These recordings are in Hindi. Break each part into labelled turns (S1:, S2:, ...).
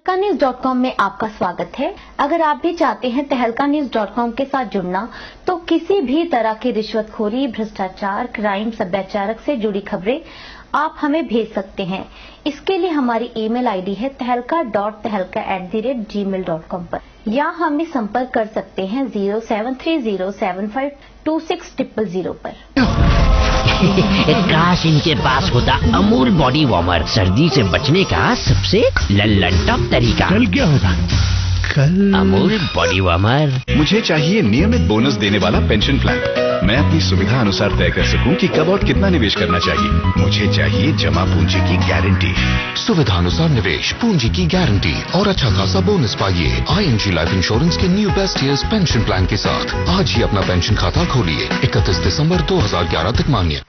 S1: तहलकान्यूज.com में आपका स्वागत है। अगर आप भी चाहते हैं तहलकान्यूज.com के साथ जुड़ना, तो किसी भी तरह की रिश्वतखोरी, भ्रष्टाचार, क्राइम, सभ्याचारक से जुड़ी खबरें आप हमें भेज सकते हैं। इसके लिए हमारी ईमेल आईडी है tehelka.tehelka@gmail.com पर, या हमें संपर्क कर सकते हैं 07307526000 पर।
S2: काश इनके पास होता अमूल बॉडी वार्मर, सर्दी से बचने का सबसे लल्लनटॉप तरीका।
S3: कल क्या होगा? कल
S2: अमूल बॉडी वार्मर।
S4: मुझे चाहिए नियमित बोनस देने वाला पेंशन प्लान। मैं अपनी सुविधा अनुसार तय कर सकूं कि कब और कितना निवेश करना चाहिए। मुझे चाहिए जमा पूंजी की गारंटी।
S5: सुविधा अनुसार निवेश, पूंजी की गारंटी और अच्छा खासा बोनस पाइए ING लाइफ इंश्योरेंस के new best years pension plan के साथ। आज ही अपना पेंशन खाता खोलिए। 31 दिसंबर 2011 तक मान्य।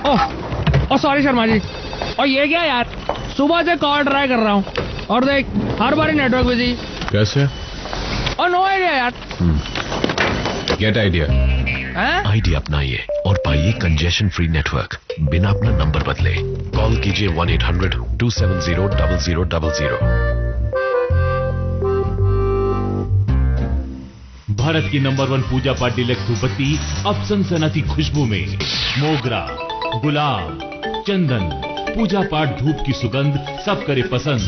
S3: Oh sorry Sharma ji. और ये क्या यार, सुबह से कॉल ट्राई कर रहा हूँ और देख हर बार नेटवर्क बिजी।
S4: कैसे?
S3: और नो आइडिया यार।
S4: Get idea.
S6: आइडिया अपनाइए और पाइए कंजेशन फ्री नेटवर्क। बिना अपना नंबर बदले कॉल कीजिए 1-800-270-0000।
S7: भारत की नंबर 1 पूजा पाठ डीलक्स धूपबत्ती अब सनसनाती खुशबू में मोगरा, गुलाब, चंदन, पूजा पाठ धूप की सुगंध सब करे पसंद।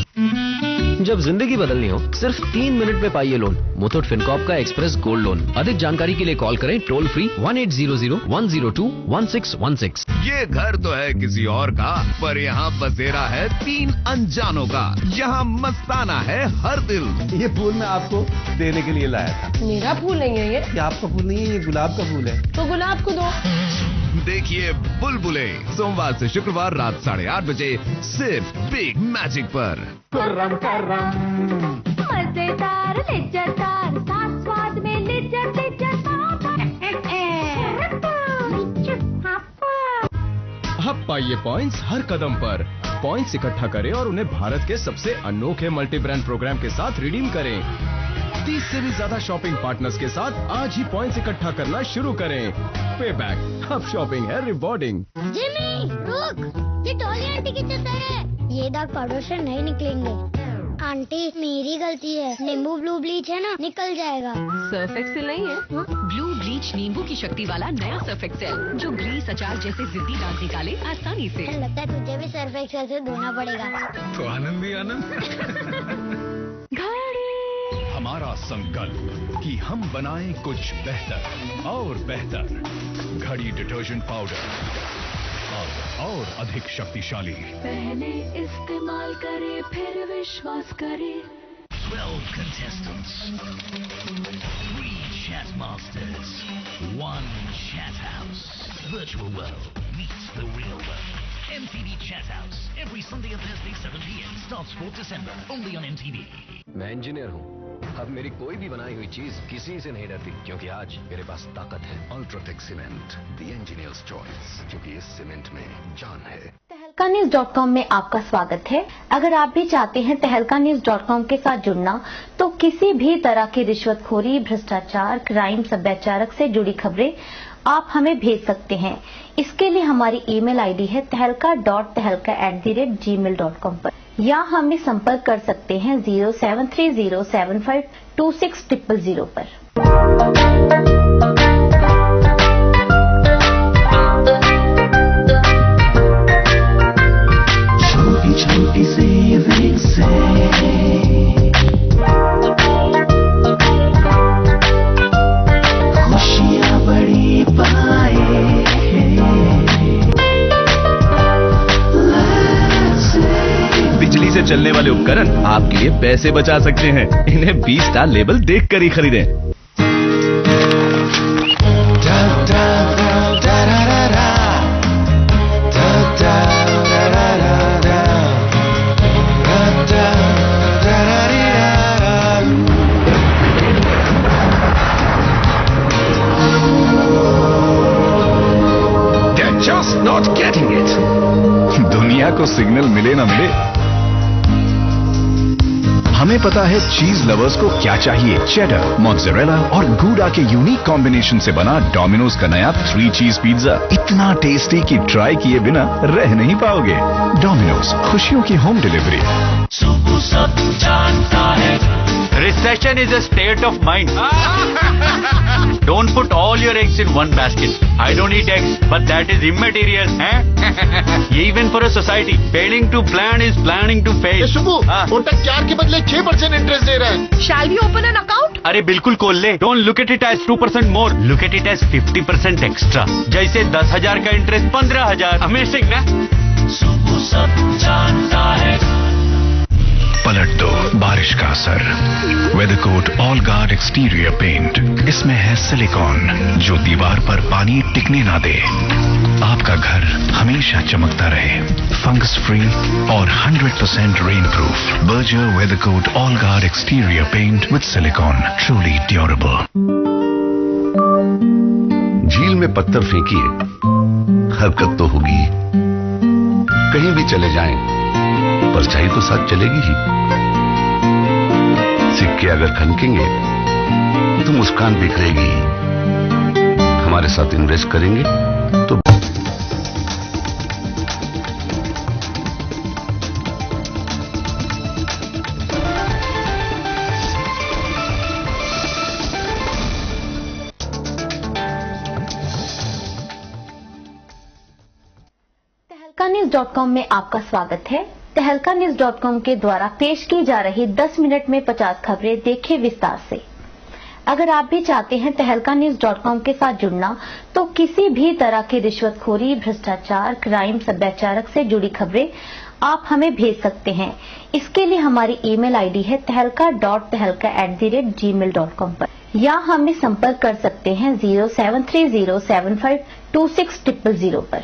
S8: जब जिंदगी बदलनी हो सिर्फ 3 मिनट में पाइए लोन। मुथूट फिनकॉर्प का एक्सप्रेस गोल्ड लोन। अधिक जानकारी के लिए कॉल करें टोल फ्री 1800-102-1616।
S9: ये घर तो है किसी और का, पर यहाँ बसेरा है 3 अनजानों का। यहाँ मस्ताना है हर दिल।
S10: ये फूल मैं आपको देने के लिए लाया था।
S11: मेरा फूल नहीं है ये
S10: आपका फूल नहीं है, ये गुलाब का फूल है।
S11: तो गुलाब को दो।
S9: देखिए बुलबुले सोमवार से शुक्रवार रात 8:30 बजे सिर्फ बिग मैजिक पर।
S12: मजेदार लिज्जतदार स्वाद में लिज्जत
S13: अब पाइए पॉइंट्स हर कदम पर। पॉइंट्स इकट्ठा करें और उन्हें भारत के सबसे अनोखे मल्टी ब्रांड प्रोग्राम के साथ रिडीम करें। 30 से भी ज्यादा शॉपिंग पार्टनर्स के साथ आज ही पॉइंट्स इकट्ठा करना शुरू करें। पे बैक, अब शॉपिंग है रिवॉर्डिंग।
S12: जिमी रुक, ये टॉली आंटी की चद्दर है। ये दाग पाउडर से नहीं निकलेंगे। आंटी मेरी गलती है, नींबू ब्लू ब्लीच है ना, निकल जाएगा।
S11: सर्फ एक्सेल नहीं है।
S14: ब्लू ब्लीच नींबू की शक्ति वाला नया सर्फ एक्सेल, जो ग्रीस अचार जैसे जिद्दी दाग निकाले आसानी से।
S12: लगता है तुझे भी सर्फ एक्सेल से धोना पड़ेगा।
S9: तो आनंद ही आनंद।
S4: हमारा संकल्प कि हम बनाएं कुछ बेहतर और बेहतर। घड़ी डिटर्जेंट पाउडर और अधिक शक्तिशाली।
S14: पहले इस्तेमाल करे फिर विश्वास करे।
S2: 12 contestants, 3 chat masters, 1 chat house. Virtual world meets the real world. MTV Chat House every Sunday and Thursday 7 p.m. starts 4th December only on MTV.
S8: मैं इंजीनियर हूँ। अब मेरी कोई भी बनाई हुई चीज किसी से नहीं डरती, क्योंकि आज मेरे पास ताकत है। UltraTech cement, the engineers choice, क्योंकि इस सीमेंट में जान है।
S1: तहलकान्यूज.com में आपका स्वागत है। अगर आप भी चाहते हैं तहलकान्यूज.com के साथ जुड़ना, तो किसी भी तरह की रिश्वतखोरी, भ्रष्टाचार, क्राइम, सभ्याचारक से जुड़ी खबरें आप हमें भेज सकते हैं। इसके लिए हमारी ईमेल आईडी है tehelka.tehelka@gmail.com पर, या हमें संपर्क कर सकते हैं 07307526000 पर।
S2: छोटी छोटी सेविंग से खुशियां बड़ी पाए।
S9: बिजली से चलने वाले उपकरण आपके लिए पैसे बचा सकते हैं। इन्हें 20 स्टार लेबल देखकर ही खरीदें।
S4: They're just not getting it. दुनिया को सिग्नल मिले ना मिले, हमें पता है चीज लवर्स को क्या चाहिए। चेडर, मोज़रेला और गूडा के यूनिक कॉम्बिनेशन से बना डोमिनोज का नया 3 चीज पिज्जा इतना टेस्टी कि ट्राई किए बिना रह नहीं पाओगे। डोमिनोज, खुशियों की होम डिलीवरी।
S15: सुबह सब जानता है Recession is a state of mind. Don't put all your eggs in one basket. I don't eat eggs, but that is immaterial. Even for a society, failing to plan is planning to fail.
S16: सुबु, उनका 4 के बदले 6% इंटरेस्ट दे रहा है।
S15: Shall we open an account? अरे बिल्कुल खोल ले. Don't look at it as 2% more. Look at it as 50% extra. जैसे 10,000 का इंटरेस्ट 15,000. Amazing ना? सुबह सब जानता है।
S4: पलट दो बारिश का असर। वेदरकोट ऑल गार्ड एक्सटीरियर पेंट, इसमें है सिलिकॉन जो दीवार पर पानी टिकने ना दे। आपका घर हमेशा चमकता रहे, फंगस फ्री और 100% rain proof. Berger weathercoat all guard exterior paint with silicone, truly durable.
S8: झील में पत्थर फेंकिए, हरकत तो होगी। कहीं भी चले जाएं, परछाई तो साथ चलेगी ही। सिक्के अगर खनकेंगे तो मुस्कान बिखरेगी। हमारे साथ इन्वेस्ट करेंगे तो
S1: तहलकान्यूज.com में आपका स्वागत है। तहलकान्यूज.com के द्वारा पेश की जा रही 10 मिनट में 50 खबरें देखें विस्तार से। अगर आप भी चाहते हैं तहलकान्यूज.com के साथ जुड़ना तो किसी भी तरह की रिश्वतखोरी, भ्रष्टाचार, क्राइम, सभ्याचारक से जुड़ी खबरें आप हमें भेज सकते हैं। इसके लिए हमारी ईमेल आईडी है tehelka.tehelka@gmail.com पर, या हमें संपर्क कर सकते हैं 07307526000 पर।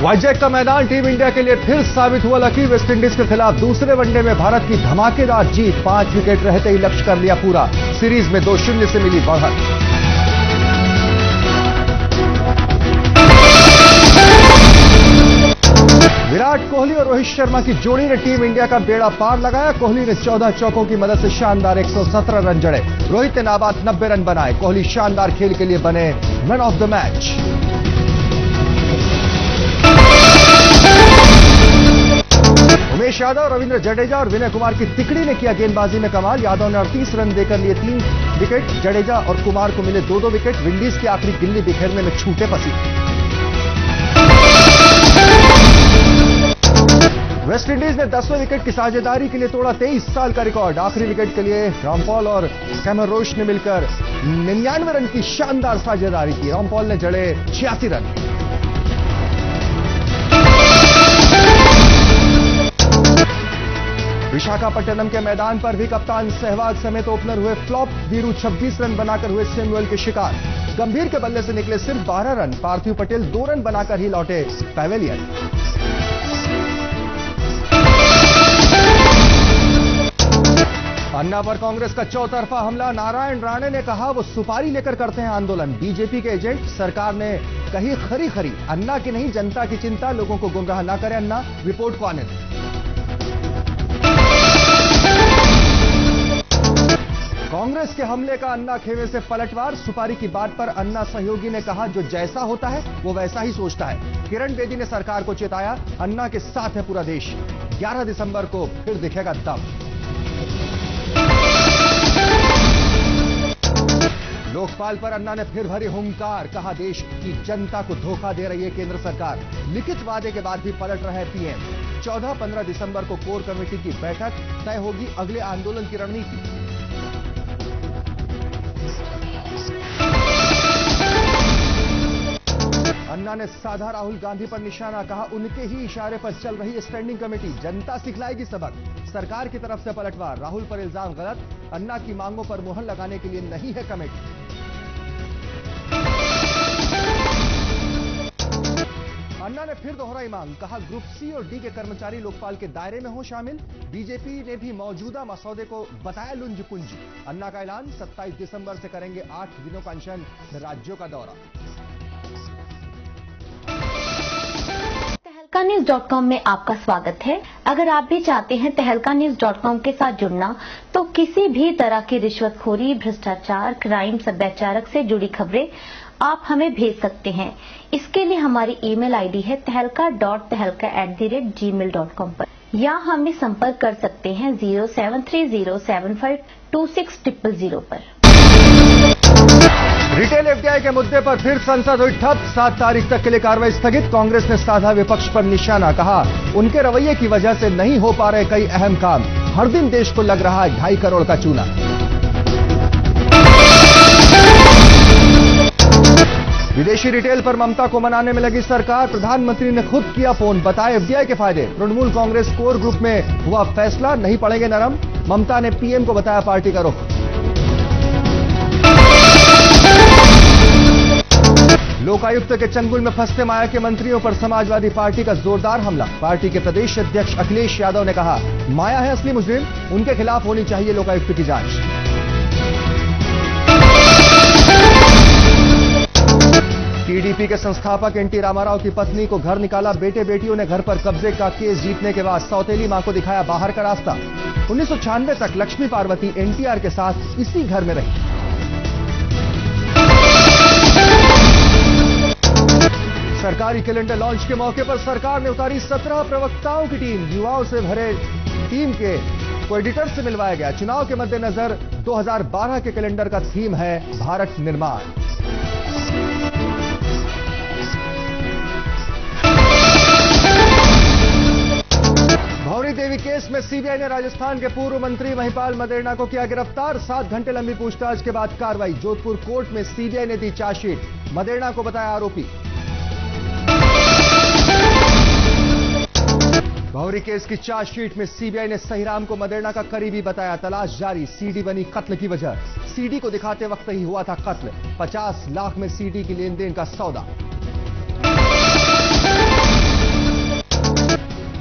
S17: वाईजैक का मैदान टीम इंडिया के लिए फिर साबित हुआ लकी। वेस्टइंडीज के खिलाफ दूसरे वनडे में भारत की धमाकेदार जीत। 5 विकेट रहते ही लक्ष्य कर लिया पूरा। सीरीज में 2-0 से मिली बढ़त। विराट कोहली और रोहित शर्मा की जोड़ी ने टीम इंडिया का बेड़ा पार लगाया। कोहली ने 14 चौकों की मदद से शानदार 117 रन जड़े। रोहित ने नाबाद 90 रन बनाए। कोहली शानदार खेल के लिए बने man of the match. Umesh Yadav, Ravindra Jadeja और विनय कुमार की तिकड़ी ने किया गेंदबाजी में कमाल। यादव ने 38 रन देकर लिए 3 विकेट। जडेजा और कुमार को मिले 2-2 विकेट। विंडीज की आखिरी गिल्ली बिखेरने में छूटे पसीने। वेस्टइंडीज ने 10वें विकेट की साझेदारी के लिए तोड़ा 23 साल का रिकॉर्ड। आखिरी विकेट के लिए रामपॉल और कैमरन रोच ने मिलकर 99 रन की शानदार साझेदारी की। रामपॉल ने जड़े 86 रन। विशाखापट्टनम के मैदान पर भी कप्तान सहवाग समेत ओपनर हुए फ्लॉप। वीरू 26 रन बनाकर हुए सैमुअल के शिकार। गंभीर के बल्ले से निकले सिर्फ 12 रन। पार्थिव पटेल 2 रन बनाकर ही लौटे पैवेलियन। अन्ना पर कांग्रेस का चौतरफा हमला। नारायण राणे ने कहा वो सुपारी लेकर करते हैं आंदोलन। बीजेपी के एजेंट। सरकार ने कही खरी खरी। अन्ना की नहीं जनता की चिंता, लोगों को गुमराह ना करें अन्ना। रिपोर्ट को आने दें। कांग्रेस के हमले का अन्ना खेमे से पलटवार। सुपारी की बात पर अन्ना सहयोगी ने कहा जो जैसा होता है वो वैसा ही सोचता है। किरण बेदी ने सरकार को चेताया, अन्ना के साथ है पूरा देश। 11 दिसंबर को फिर दिखेगा दम। लोकपाल पर अन्ना ने फिर भरी हुंकार। कहा देश की जनता को धोखा दे रही है केंद्र सरकार। लिखित वादे के बाद भी पलट रहे पीएम। 14-15 दिसंबर को कोर कमेटी की बैठक, तय होगी अगले आंदोलन की रणनीति। अन्ना ने साधा राहुल गांधी पर निशाना। कहा उनके ही इशारे पर चल रही स्टैंडिंग कमेटी, जनता सिखलाएगी सबक। सरकार की तरफ से पलटवार। राहुल पर इल्जाम गलत। अन्ना की मांगों पर मुहर लगाने के लिए नहीं है कमेटी। अन्ना ने फिर दोहराई मांग, कहा ग्रुप सी और डी के कर्मचारी लोकपाल के दायरे में हो शामिल। बीजेपी ने भी मौजूदा मसौदे को बताया लुंज पुंज। अन्ना का ऐलान, 27 दिसंबर से करेंगे 8 दिनों का अनशन राज्यों का दौरा।
S1: तहलकान्यूज.com में आपका स्वागत है। अगर आप भी चाहते हैं तहलकान्यूज.com के साथ जुड़ना, तो किसी भी तरह की रिश्वतखोरी, भ्रष्टाचार, क्राइम, सभ्याचारक से जुड़ी खबरें आप हमें भेज सकते हैं। इसके लिए हमारी ईमेल आईडी है tehelka.tehelka@gmail.com पर, या हमें संपर्क कर सकते हैं 07307526000 पर।
S17: रिटेल एफडीआई के मुद्दे पर फिर संसद हुई ठप, 7 तारीख तक के लिए कार्रवाई स्थगित। कांग्रेस ने साधा विपक्ष पर निशाना, कहा उनके रवैये की वजह से नहीं हो पा रहे कई अहम काम। हर दिन देश को लग रहा है 2.5 करोड़ का चूना। विदेशी रिटेल पर ममता को मनाने में लगी सरकार। प्रधानमंत्री ने खुद किया फोन, बताए एफडीआई के फायदे। तृणमूल कांग्रेस कोर ग्रुप में हुआ फैसला, नहीं पड़ेंगे नरम। ममता ने पीएम को बताया पार्टी का रुख। लोकायुक्त के चंगुल में फंसते माया के मंत्रियों पर समाजवादी पार्टी का जोरदार हमला। पार्टी के प्रदेश अध्यक्ष अखिलेश यादव ने कहा, माया है असली मुजरिम, उनके खिलाफ होनी चाहिए लोकायुक्त की जांच। टीडीपी के संस्थापक एनटी रामाराव की पत्नी को घर निकाला, बेटे बेटियों ने घर पर कब्जे का केस जीतने के बाद सौतेली मां को दिखाया बाहर का रास्ता। 1996 तक लक्ष्मी पार्वती एनटीआर के साथ इसी घर में रही। सरकारी कैलेंडर लॉन्च के मौके पर सरकार ने उतारी 17 प्रवक्ताओं की टीम। युवाओं से भरे टीम के को एडिटर से मिलवाया गया। चुनाव के मद्देनजर 2012 के कैलेंडर का थीम है भारत निर्माण। भौरी देवी केस में सीबीआई ने राजस्थान के पूर्व मंत्री महिपाल मदेरणा को किया गिरफ्तार। 7 घंटे लंबी पूछताछ के बाद कार्रवाई। जोधपुर कोर्ट में सीबीआई ने दी चार्जशीट, मदेरणा को बताया आरोपी। भौरी केस की चार्जशीट में सीबीआई ने सहीराम को मदेरणा का करीबी बताया। तलाश जारी, सीडी बनी कत्ल की वजह। सीडी को दिखाते वक्त ही हुआ था कत्ल। 50 लाख में सीडी की लेन देन का सौदा।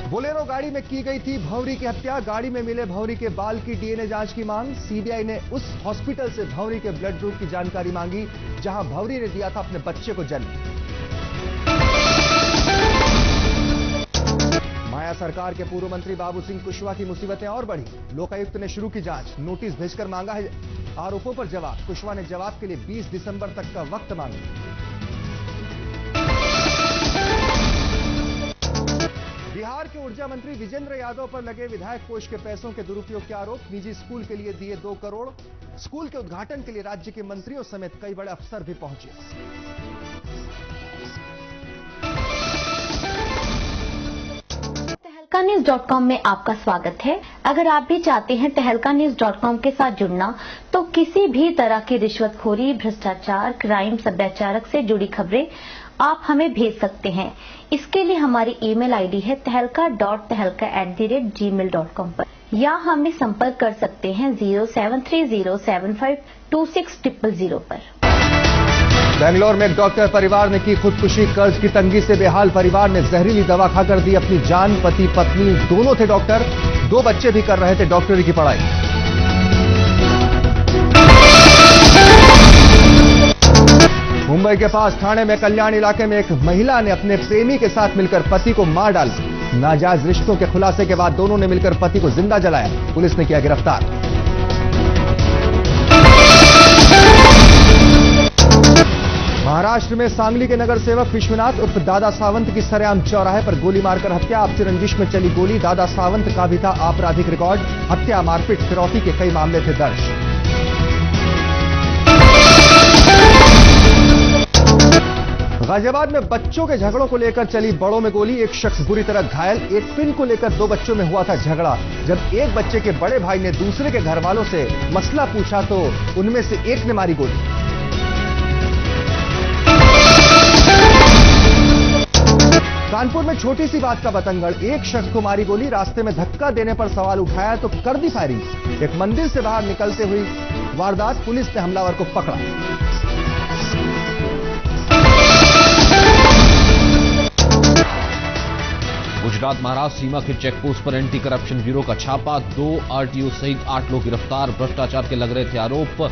S17: बोलेरो गाड़ी में की गई थी भौरी की हत्या। गाड़ी में मिले भौरी के बाल की डीएनए जांच की मांग। सीबीआई ने उस हॉस्पिटल से भौरी के ब्लड ग्रुप की जानकारी मांगी जहां भौरी ने दिया था अपने बच्चे को जन्म। माया सरकार के पूर्व मंत्री बाबू सिंह कुशवाहा की मुसीबतें और बढ़ी। लोकायुक्त ने शुरू की जांच, नोटिस भेजकर मांगा है आरोपों पर जवाब। कुशवाहा ने जवाब के लिए 20 दिसंबर तक का वक्त मांगा। बिहार के ऊर्जा मंत्री विजेंद्र यादव पर लगे विधायक कोष के पैसों के दुरुपयोग के आरोप। निजी स्कूल के लिए दिए 2 करोड़। स्कूल के उद्घाटन के लिए राज्य के मंत्रियों समेत कई बड़े अफसर भी पहुंचे।
S1: तहलकान्यूज.com में आपका स्वागत है। अगर आप भी चाहते हैं तहलकान्यूज.com के साथ जुड़ना, तो किसी भी तरह की रिश्वतखोरी, भ्रष्टाचार, क्राइम, सभ्याचारक से जुड़ी खबरें आप हमें भेज सकते हैं। इसके लिए हमारी ईमेल आईडी है tehelka.tehelka@gmail.com पर, या हमें संपर्क कर सकते हैं 07307526000 पर।
S17: बेंगलोर में एक डॉक्टर परिवार ने की खुदकुशी। कर्ज की तंगी से बेहाल परिवार ने जहरीली दवा खाकर दी अपनी जान। पति पत्नी दोनों थे डॉक्टर, 2 बच्चे भी कर रहे थे डॉक्टरी की पढ़ाई। मुंबई के पास ठाणे में कल्याण इलाके में एक महिला ने अपने प्रेमी के साथ मिलकर पति को मार डाला। नाजायज रिश्तों के खुलासे के बाद दोनों ने मिलकर पति को जिंदा जलाया। पुलिस ने किया गिरफ्तार। महाराष्ट्र में सांगली के नगर सेवक विश्वनाथ उर्फ दादा सावंत की सरेआम चौराहे पर गोली मारकर हत्या। आपसी रंजिश में चली गोली। दादा सावंत का भी था आपराधिक रिकॉर्ड। हत्या, मारपीट, फिरौती के कई मामले थे दर्ज। गाजियाबाद में बच्चों के झगड़ों को लेकर चली बड़ों में गोली। एक शख्स बुरी तरह घायल। एक पिन को लेकर 2 बच्चों में हुआ था झगड़ा। जब एक बच्चे के बड़े भाई ने दूसरे के घर वालों से मसला पूछा तो उनमें से एक ने मारी गोली। कानपुर में छोटी सी बात का बतंगड़। एक शख्स को मारी गोली। रास्ते में धक्का देने पर सवाल उठाया तो कर दी फायरिंग। एक मंदिर से बाहर निकलते हुई वारदात। पुलिस ने हमलावर को पकड़ा।
S18: गुजरात महाराष्ट्र सीमा के चेकपोस्ट पर एंटी करप्शन ब्यूरो का छापा, 2 आरटीओ सहित 8 लोग गिरफ्तार, भ्रष्टाचार के लग रहे थे आरोप।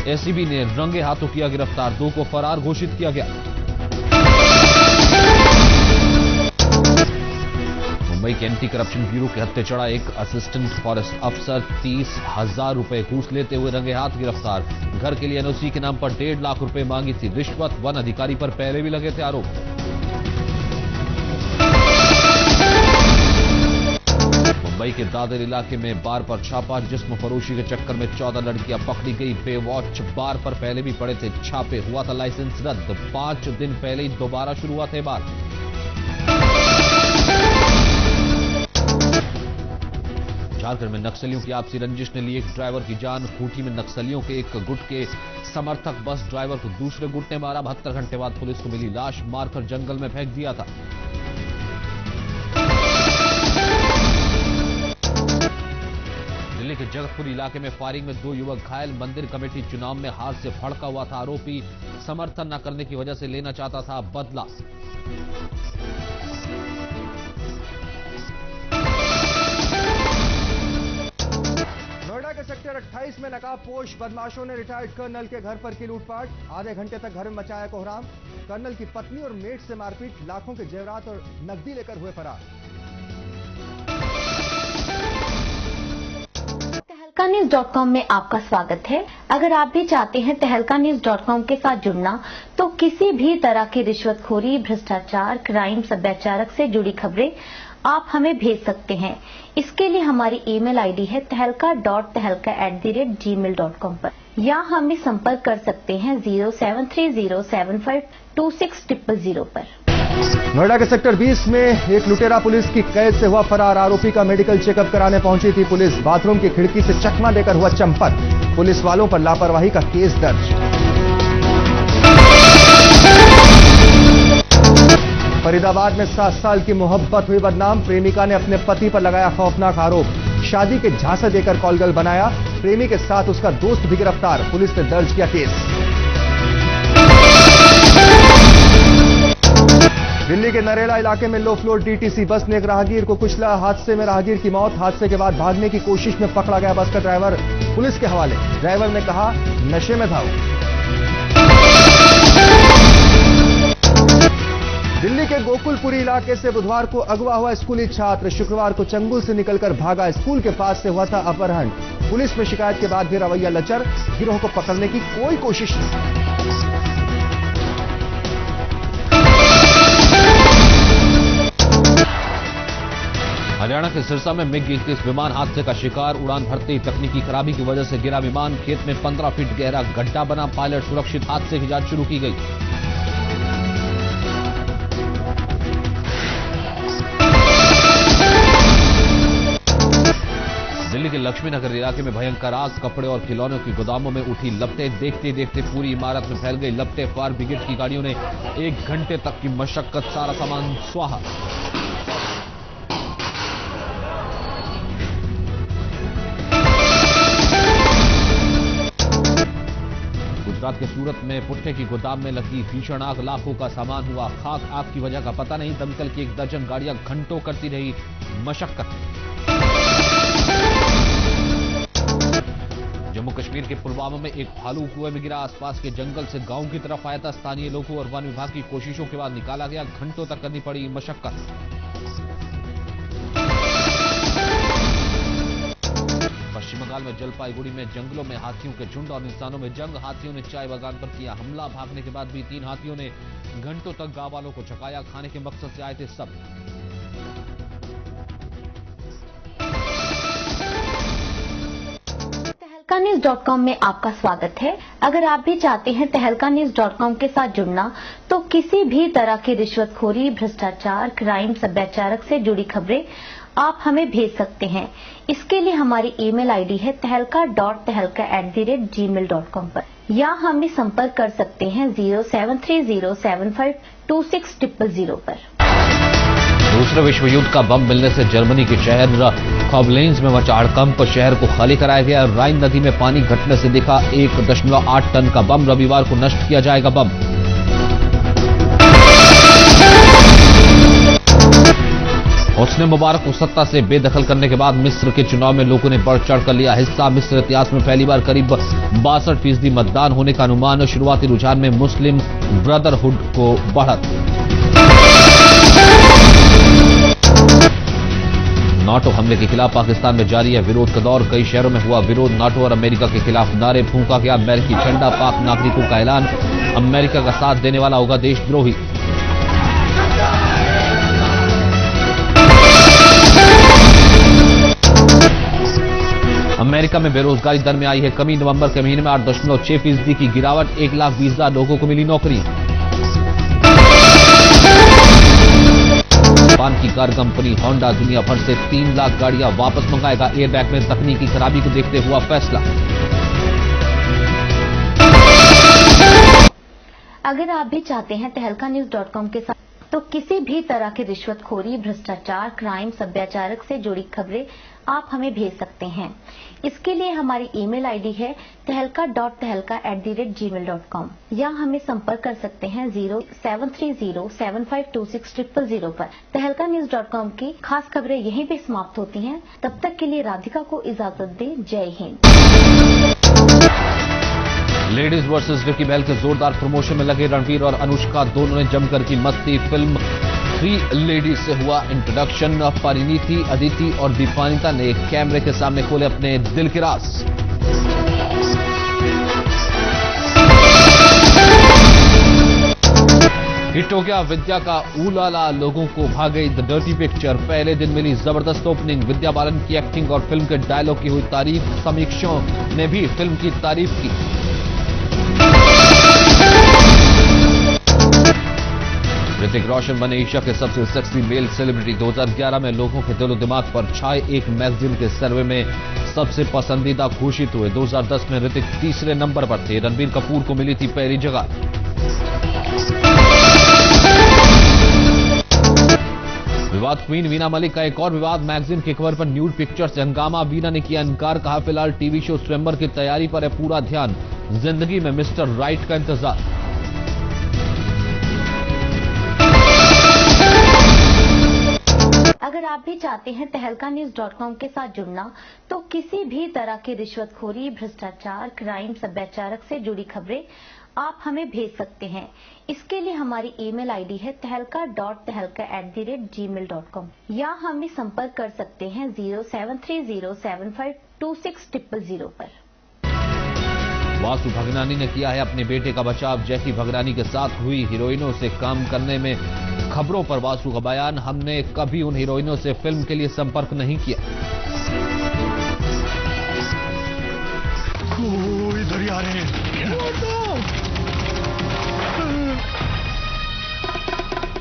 S18: एसीबी ने रंगे हाथों किया गिरफ्तार, 2 को फरार घोषित किया गया। मुंबई के एंटी करप्शन ब्यूरो के हत्थे चढ़ा एक असिस्टेंट फॉरेस्ट अफसर 30,000 रुपए घूस लेते हुए रंगे हाथ गिरफ्तार। घर के लिए एनओसी के नाम पर 1.5 लाख रुपए मांगी थी रिश्वत, वन अधिकारी पर पहले भी लगे थे आरोप। मुंबई के दादर इलाके में बार पर छापा, जिस्म फरोशी के चक्कर में 14 लड़कियां पकड़ी गई। बेवॉच बार पर पहले भी पड़े थे छापे, हुआ था लाइसेंस रद्द, 5 दिन पहले ही दोबारा शुरू हुआ थे बार। झारखंड में नक्सलियों की आपसी रंजिश ने ली एक ड्राइवर की जान, खूंटी में नक्सलियों के एक गुट के समर्थक बस ड्राइवर को दूसरे गुट ने मारा। 72 घंटे बाद पुलिस को मिली लाश, मारकर जंगल में फेंक दिया था। दिल्ली के जगतपुर इलाके में फायरिंग में 2 युवक घायल, मंदिर कमेटी चुनाव में हार से भड़का हुआ था आरोपी, समर्थन न करने की वजह से लेना चाहता था बदला।
S17: नोएडा के सेक्टर 28 में नकाबपोश बदमाशों ने रिटायर्ड कर्नल के घर पर की लूटपाट, आधे घंटे तक घर में मचाया कोहराम। कर्नल की पत्नी और मेट से मारपीट, लाखों के जेवरात और नकदी लेकर हुए फरार।
S1: तहलका-न्यूज़.com में आपका स्वागत है। अगर आप भी चाहते हैं तहलका-न्यूज़.com के साथ जुड़ना, तो किसी भी तरह की रिश्वतखोरी, भ्रष्टाचार, क्राइम, सभ्याचारक से जुड़ी खबरें आप हमें भेज सकते हैं। इसके लिए हमारी ईमेल आईडी है tehelka.tehelka@gmail.com पर, या हमें संपर्क कर सकते हैं 07307526000 पर।
S17: नोएडा के सेक्टर 20 में एक लुटेरा पुलिस की कैद से हुआ फरार, आरोपी का मेडिकल चेकअप कराने पहुंची थी पुलिस, बाथरूम की खिड़की से चकमा देकर हुआ चंपत, पुलिस वालों पर लापरवाही का केस दर्ज। फरीदाबाद में 7 साल की मोहब्बत हुई बदनाम, प्रेमिका ने अपने पति पर लगाया खौफनाक आरोप, शादी के झांसे देकर कॉलगर्ल बनाया, प्रेमी के साथ उसका दोस्त भी गिरफ्तार, पुलिस ने दर्ज किया केस। दिल्ली के नरेला इलाके में लो फ्लोर डीटीसी बस ने एक राहगीर को कुचला, हादसे में राहगीर की मौत, हादसे के बाद भागने की कोशिश में पकड़ा गया बस का ड्राइवर, पुलिस के हवाले। ड्राइवर ने कहा नशे में था। दिल्ली के गोकुलपुरी इलाके से बुधवार को अगवा हुआ स्कूली छात्र शुक्रवार को चंगुल से निकलकर भागा, स्कूल के पास से हुआ था अपहरण, पुलिस में शिकायत के बाद भी रवैया लचर, गिरोह को पकड़ने की कोई कोशिश नहीं।
S18: हरियाणा के सिरसा में मिग 21 विमान हादसे का शिकार, उड़ान भरते ही तकनीकी खराबी की वजह से गिरा विमान, खेत में 15 फीट गहरा गड्ढा बना, पायलट सुरक्षित, हादसे की जांच शुरू की गई। दिल्ली के लक्ष्मीनगर इलाके में भयंकर आग, कपड़े और खिलौनों की गोदामों में उठी लपटें, देखते देखते पूरी इमारत में फैल गई लपटें, फायर ब्रिगेड की गाड़ियों ने 1 घंटे तक की मशक्कत, सारा सामान स्वाहा। गुजरात के सूरत में पुट्ठे की गोदाम में लगी भीषण आग, लाखों का सामान हुआ खाक, आग की वजह का पता नहीं, दमकल की 1 दर्जन गाड़ियां घंटों करती रही मशक्कत। जम्मू कश्मीर के पुलवामा में एक भालू कुएं में गिरा, आसपास के जंगल से गांव की तरफ आया था, स्थानीय लोगों और वन विभाग की कोशिशों के बाद निकाला गया, घंटों तक करनी पड़ी मशक्कत। पश्चिम बंगाल में जलपाईगुड़ी में जंगलों में हाथियों के झुंड और इंसानों में जंग, हाथियों ने चाय बागान पर किया हमला, भागने के बाद भी 3 हाथियों ने घंटों तक गांव वालों को छकाया, खाने के मकसद से आए थे सब।
S1: तहलका-न्यूज़.com में आपका स्वागत है। अगर आप भी चाहते हैं तहलका-न्यूज़.com के साथ जुड़ना, तो किसी भी तरह की रिश्वतखोरी, भ्रष्टाचार, क्राइम, सभ्याचारक से जुड़ी खबरें आप हमें भेज सकते हैं। इसके लिए हमारी ईमेल आईडी है tehelka.tehelka@gmail.com पर, या हमें संपर्क कर सकते हैं 07307526000 पर।
S18: दूसरे विश्व युद्ध का बम मिलने से जर्मनी के शहर कॉबलेंस में मचा हड़कंप, शहर को खाली कराया गया। राइन नदी में पानी घटने से दिखा 1.8 टन का बम, रविवार को नष्ट किया जाएगा बम। हुस्ने मुबारक को सत्ता से बेदखल करने के बाद मिस्र के चुनाव में लोगों ने बढ़ चढ़ कर लिया हिस्सा। मिस्र इतिहास में पहली बार करीब 62% मतदान होने का अनुमान। शुरुआती रुझान में मुस्लिम ब्रदरहुड को बढ़त। नाटो हमले के खिलाफ पाकिस्तान में जारी है विरोध का दौर। कई शहरों में हुआ विरोध। नाटो और अमेरिका के खिलाफ नारे फूंका गया। अमेरिकी झंडा। पाक नागरिकों का ऐलान, अमेरिका का साथ देने वाला होगा देशद्रोही। अमेरिका में बेरोजगारी दर में आई है कमी। नवंबर के महीने में 8.6% की गिरावट। 1,20,000 लोगों को मिली नौकरी। जापान की कार कंपनी होंडा दुनिया भर से 3 लाख गाड़ियां वापस मंगाएगा। एयरबैग में तकनीकी खराबी को देखते हुआ फैसला।
S1: अगर आप भी चाहते हैं तहलका-न्यूज़.com के साथ तो किसी भी तरह की रिश्वतखोरी, भ्रष्टाचार, क्राइम, सभ्याचारक से जुड़ी खबरें आप हमें भेज सकते हैं। इसके लिए हमारी ईमेल आईडी है tehelka.tehelka@gmail.com या हमें संपर्क कर सकते हैं 0730752600 पर। तहलका-न्यूज़.com की खास खबरें यहीं पे समाप्त होती हैं। तब तक के लिए राधिका को इजाजत दें। जय हिंद।
S18: लेडीज वर्सेस विक्की बहल के जोरदार प्रमोशन में लगे रणवीर और अनुष्का, दोनों ने जमकर की मस्ती। फिल्म 3 लेडीज से हुआ इंट्रोडक्शन। परिणीति, अदिति और दीपानिता ने कैमरे के सामने खोले अपने दिल के राज। हिट हो गया विद्या का ऊलाला, लोगों को भा गई द डर्टी पिक्चर। पहले दिन मिली जबरदस्त ओपनिंग। विद्या बालन की एक्टिंग और फिल्म के डायलॉग की हुई तारीफ। समीक्षकों ने भी फिल्म की तारीफ की। ऋतिक रोशन बने एशिया के सबसे सेक्सी मेल सेलिब्रिटी। 2011 में लोगों के दिलो दिमाग पर छाए एक मैगजीन के सर्वे में सबसे पसंदीदा घोषित हुए। 2010 में ऋतिक तीसरे नंबर पर थे। रणबीर कपूर को मिली थी पहली जगह। विवाद क्वीन वीना मलिक का एक और विवाद। मैगजीन के कवर पर न्यूड पिक्चर से हंगामा। वीना ने किया इनकार, कहा फिलहाल टीवी शो स्वयंवर की तैयारी पर है पूरा ध्यान। जिंदगी में मिस्टर राइट का इंतजार।
S1: अगर आप भी चाहते हैं तहलका-न्यूज़.com के साथ जुड़ना तो किसी भी तरह की रिश्वतखोरी, भ्रष्टाचार, क्राइम, सभ्याचारक से जुड़ी खबरें आप हमें भेज सकते हैं। इसके लिए हमारी ईमेल आईडी है tehelka.tehelka@gmail.com या हमें संपर्क कर सकते हैं 0730752600 पर।
S18: वासु भगनानी ने किया है अपने बेटे का बचाव। जैकी भगनानी के साथ हुई हीरोइनों से काम करने में खबरों पर वासु का बयान, हमने कभी उन हीरोइनों से फिल्म के लिए संपर्क नहीं किया।
S16: इधर ही आ रहे हैं।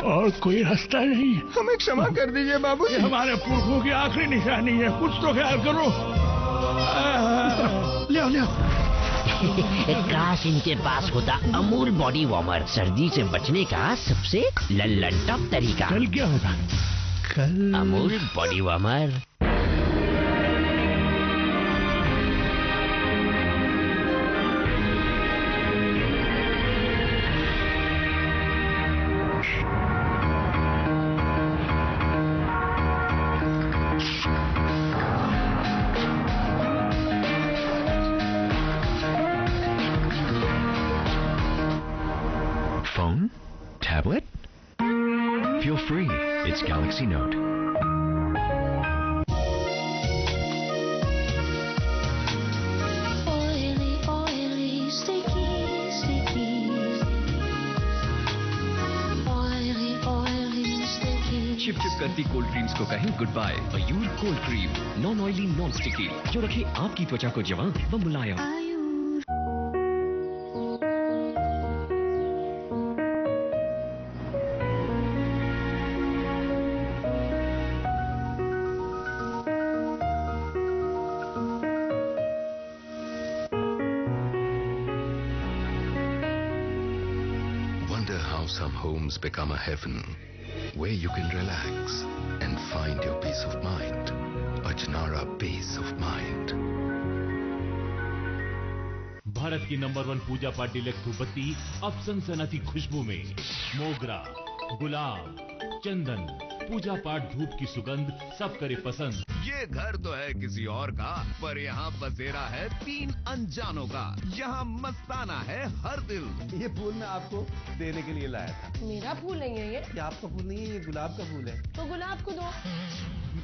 S19: और कोई रास्ता नहीं।
S16: हमें क्षमा कर दीजिए बाबू।
S19: ये हमारे पुरखों की आखिरी निशानी है, कुछ तो ख्याल करो। ले ले।
S20: काश इनके पास होता अमूल बॉडी वार्मर, सर्दी से बचने का सबसे लल्लन टॉप तरीका।
S19: कल क्या होगा?
S20: कल Amul body warmer.
S4: Phone? Tablet? Feel free. It's Galaxy Note.
S21: Oily, oily, sticky, sticky. Oily, oily, sticky.
S8: चिप चिप करती कोल्ड ड्रिंक्स को कहें good bye. Mayur cold cream, non oily, non sticky, जो रखे आपकी त्वचा को जवान व मुलायम। Some homes become a heaven where you can relax and find your peace of mind. Ajnara Peace of Mind.
S7: Bharat की नंबर 1 पूजा पाठ डीलक्स धूपबत्ती अब सनसनाती खुशबू में मोगरा, गुलाब, चंदन, पूजा पाठ धूप की सुगंध सब करे पसंद।
S9: ये घर तो है किसी और का, पर यहाँ बसेरा है 3 अनजानों का। यहाँ मस्ताना है हर दिल।
S10: ये फूल मैं आपको देने के लिए लाया था।
S11: मेरा फूल नहीं है
S10: ये आपका फूल नहीं है, ये गुलाब का फूल है।
S11: तो गुलाब को दो।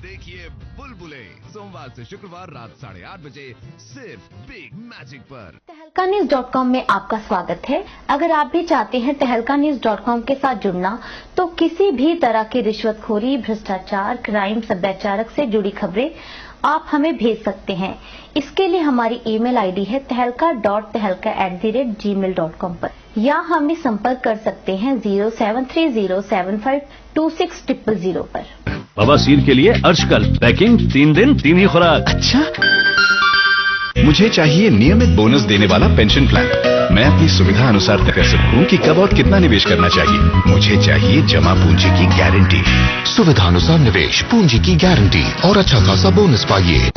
S9: देखिए बुलबुले सोमवार से शुक्रवार रात 8:30 बजे सिर्फ बिग मैजिक पर।
S1: तहलकान्यूज.com में आपका स्वागत है। अगर आप भी चाहते हैं तहलकान्यूज.com के साथ जुड़ना, तो किसी भी तरह की रिश्वतखोरी, भ्रष्टाचार, क्राइम, सभ्याचारक से जुड़ी खबरें आप हमें भेज सकते हैं। इसके लिए हमारी ईमेल आईडी है tehelka.tehelka@gmail.com पर, या हमें संपर्क कर सकते हैं 07307526000 पर।
S5: बवासीर के लिए अर्शकल पैकिंग 3 दिन 3 ही खुराक।
S4: अच्छा, मुझे चाहिए नियमित बोनस देने वाला पेंशन प्लान। मैं अपनी सुविधा अनुसार तय कर सकूं कि कब और कितना निवेश करना चाहिए। मुझे चाहिए जमा पूंजी की गारंटी।
S8: सुविधानुसार निवेश, पूंजी की गारंटी और अच्छा खासा बोनस पाइए।